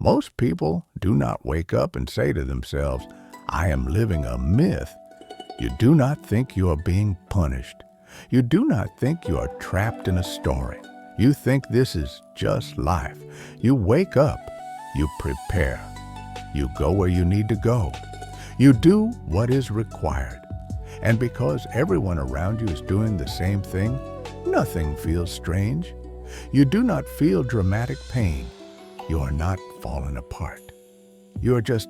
Most people do not wake up and say to themselves, I am living a myth. You do not think you are being punished. You do not think you are trapped in a story. You think this is just life. You wake up. You prepare. You go where you need to go. You do what is required. And because everyone around you is doing the same thing, nothing feels strange. You do not feel dramatic pain. You are not falling apart. You are just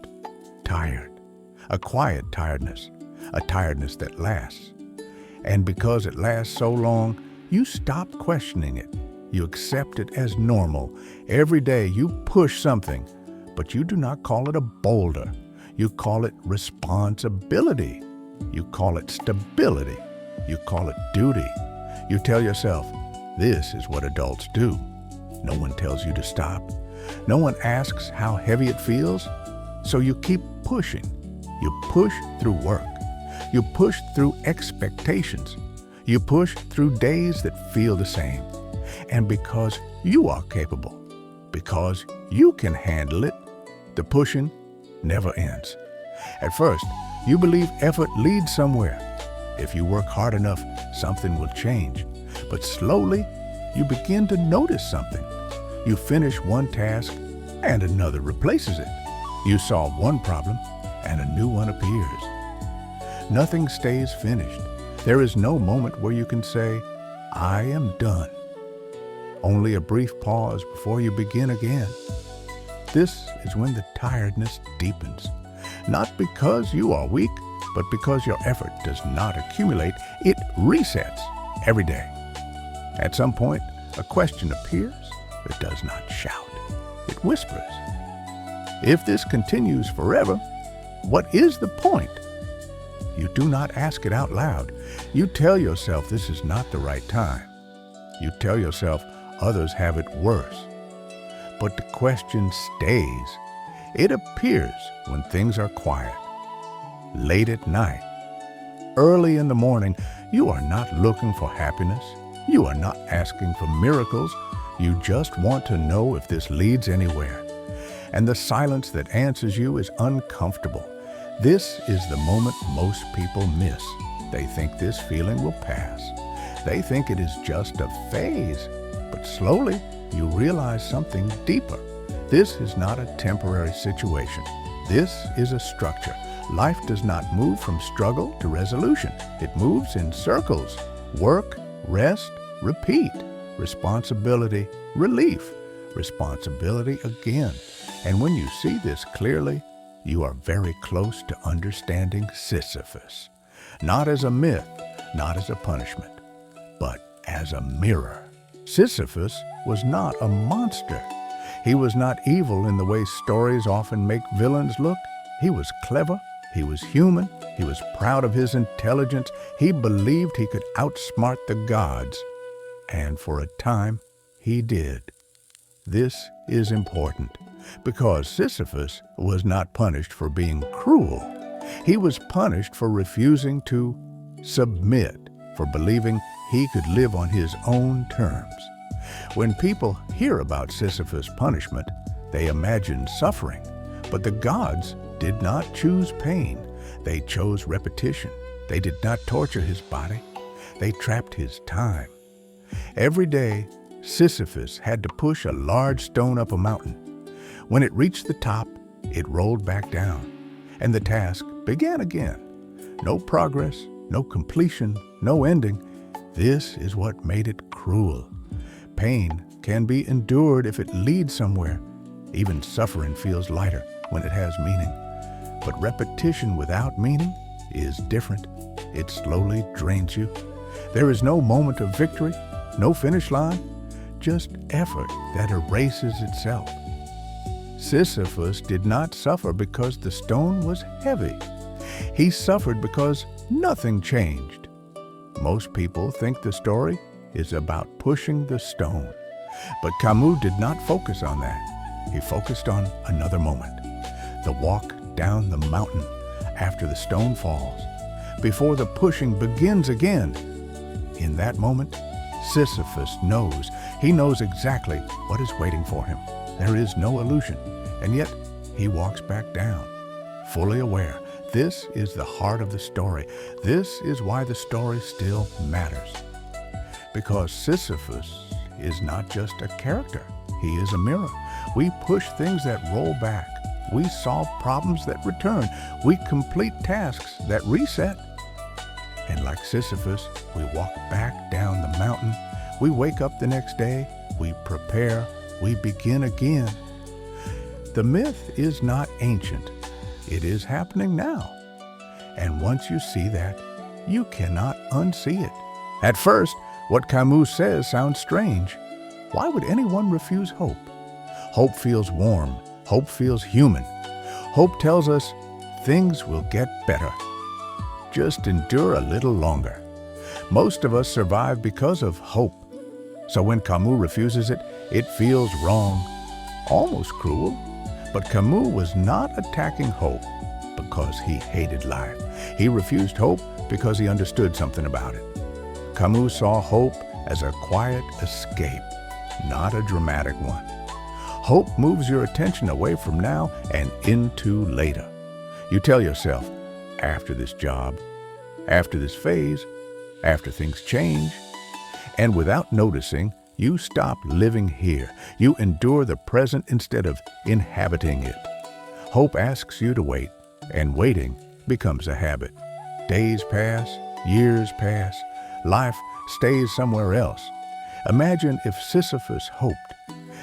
tired. A quiet tiredness. A tiredness that lasts. And because it lasts so long, you stop questioning it. You accept it as normal. Every day you push something, but you do not call it a boulder. You call it responsibility. You call it stability. You call it duty. You tell yourself, this is what adults do. No one tells you to stop. No one asks how heavy it feels. So you keep pushing. You push through work. You push through expectations. You push through days that feel the same. And because you are capable, because you can handle it, the pushing never ends. At first, you believe effort leads somewhere. If you work hard enough, something will change. But slowly, you begin to notice something. You finish one task and another replaces it. You solve one problem and a new one appears. Nothing stays finished. There is no moment where you can say, I am done. Only a brief pause before you begin again. This is when the tiredness deepens. Not because you are weak, but because your effort does not accumulate. It resets every day. At some point, a question appears. It does not shout. It whispers. If this continues forever, what is the point? You do not ask it out loud. You tell yourself this is not the right time. You tell yourself others have it worse. But the question stays. It appears when things are quiet, late at night, early in the morning. You are not looking for happiness. You are not asking for miracles. You just want to know if this leads anywhere. And the silence that answers you is uncomfortable. This is the moment most people miss. They think this feeling will pass. They think it is just a phase. But slowly, you realize something deeper. This is not a temporary situation. This is a structure. Life does not move from struggle to resolution. It moves in circles. Work, rest, repeat. Responsibility, relief. Responsibility again. And when you see this clearly, you are very close to understanding Sisyphus. Not as a myth, not as a punishment, but as a mirror. Sisyphus was not a monster. He was not evil in the way stories often make villains look. He was clever. He was human. He was proud of his intelligence. He believed he could outsmart the gods. And for a time, he did. This is important because Sisyphus was not punished for being cruel. He was punished for refusing to submit, for believing he could live on his own terms. When people hear about Sisyphus' punishment, they imagine suffering. But the gods did not choose pain. They chose repetition. They did not torture his body. They trapped his time. Every day, Sisyphus had to push a large stone up a mountain. When it reached the top, it rolled back down, and the task began again. No progress, no completion, no ending. This is what made it cruel. Pain can be endured if it leads somewhere. Even suffering feels lighter when it has meaning. But repetition without meaning is different. It slowly drains you. There is no moment of victory, no finish line, just effort that erases itself. Sisyphus did not suffer because the stone was heavy. He suffered because nothing changed. Most people think the story is about pushing the stone. But Camus did not focus on that. He focused on another moment. The walk down the mountain after the stone falls, before the pushing begins again. In that moment, Sisyphus knows. He knows exactly what is waiting for him. There is no illusion. And yet he walks back down, fully aware. This is the heart of the story. This is why the story still matters. Because Sisyphus is not just a character. He is a mirror. We push things that roll back. We solve problems that return. We complete tasks that reset. And like Sisyphus, we walk back down the mountain. We wake up the next day. We prepare. We begin again. The myth is not ancient. It is happening now. And once you see that, you cannot unsee it. At first, what Camus says sounds strange. Why would anyone refuse hope? Hope feels warm. Hope feels human. Hope tells us things will get better. Just endure a little longer. Most of us survive because of hope. So when Camus refuses it, it feels wrong, almost cruel. But Camus was not attacking hope because he hated life. He refused hope because he understood something about it. Camus saw hope as a quiet escape, not a dramatic one. Hope moves your attention away from now and into later. You tell yourself, after this job, after this phase, after things change, and without noticing, you stop living here. You endure the present instead of inhabiting it. Hope asks you to wait, and waiting becomes a habit. Days pass, years pass, life stays somewhere else. Imagine if Sisyphus hoped.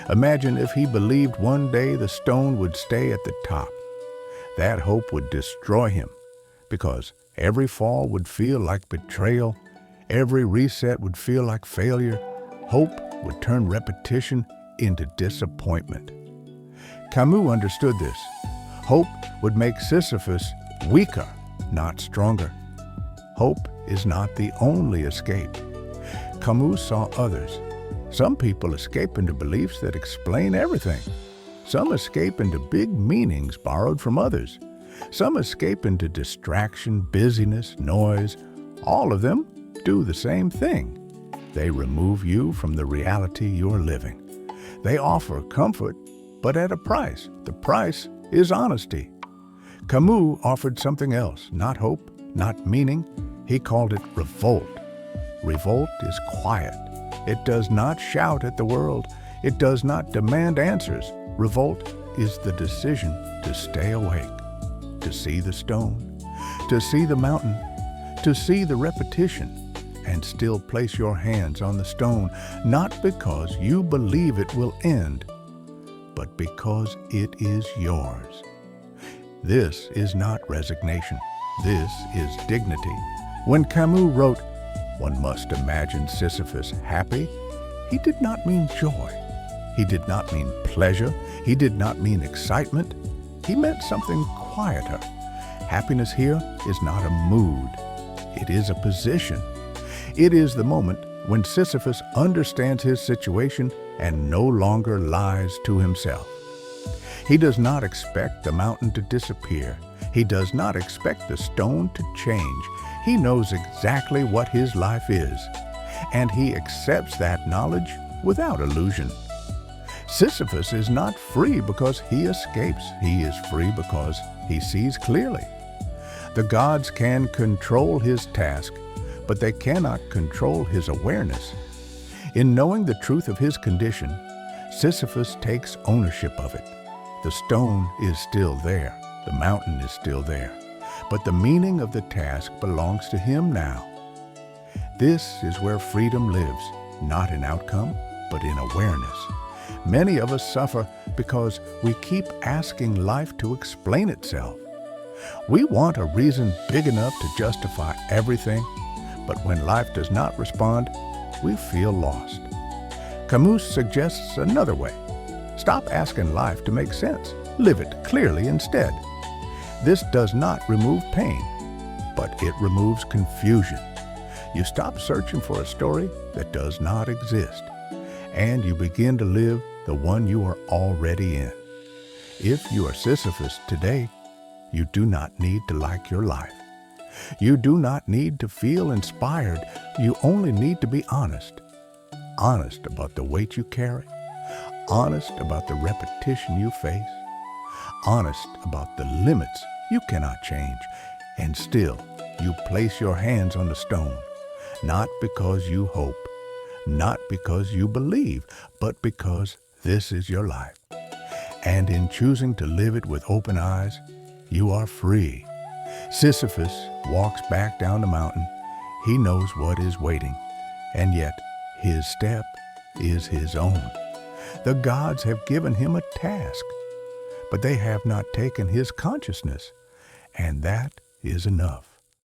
Imagine if he believed one day the stone would stay at the top. That hope would destroy him, because every fall would feel like betrayal. Every reset would feel like failure. Hope would turn repetition into disappointment. Camus understood this. Hope would make Sisyphus weaker, not stronger. Hope is not the only escape. Camus saw others. Some people escape into beliefs that explain everything. Some escape into big meanings borrowed from others. Some escape into distraction, busyness, noise. All of them do the same thing. They remove you from the reality you're living. They offer comfort, but at a price. The price is honesty. Camus offered something else, not hope, not meaning. He called it revolt. Revolt is quiet. It does not shout at the world. It does not demand answers. Revolt is the decision to stay awake, to see the stone, to see the mountain, to see the repetition, and still place your hands on the stone, not because you believe it will end, but because it is yours. This is not resignation. This is dignity. When Camus wrote, "One must imagine Sisyphus happy," he did not mean joy. He did not mean pleasure. He did not mean excitement. He meant something quieter. Happiness here is not a mood. It is a position. It is the moment when Sisyphus understands his situation and no longer lies to himself. He does not expect the mountain to disappear. He does not expect the stone to change. He knows exactly what his life is, and he accepts that knowledge without illusion. Sisyphus is not free because he escapes. He is free because he sees clearly. The gods can control his task, but they cannot control his awareness. In knowing the truth of his condition, Sisyphus takes ownership of it. The stone is still there. The mountain is still there. But the meaning of the task belongs to him now. This is where freedom lives, not in outcome, but in awareness. Many of us suffer because we keep asking life to explain itself. We want a reason big enough to justify everything, but when life does not respond, we feel lost. Camus suggests another way. Stop asking life to make sense. Live it clearly instead. This does not remove pain, but it removes confusion. You stop searching for a story that does not exist, and you begin to live the one you are already in. If you are Sisyphus today, you do not need to like your life. You do not need to feel inspired. You only need to be honest. Honest about the weight you carry. Honest about the repetition you face. honest about the limits you cannot change, and still you place your hands on the stone, not because you hope, not because you believe, but because this is your life. And in choosing to live it with open eyes, you are free. Sisyphus walks back down the mountain. He knows what is waiting, and yet his step is his own. The gods have given him a task, but they have not taken his consciousness, and that is enough.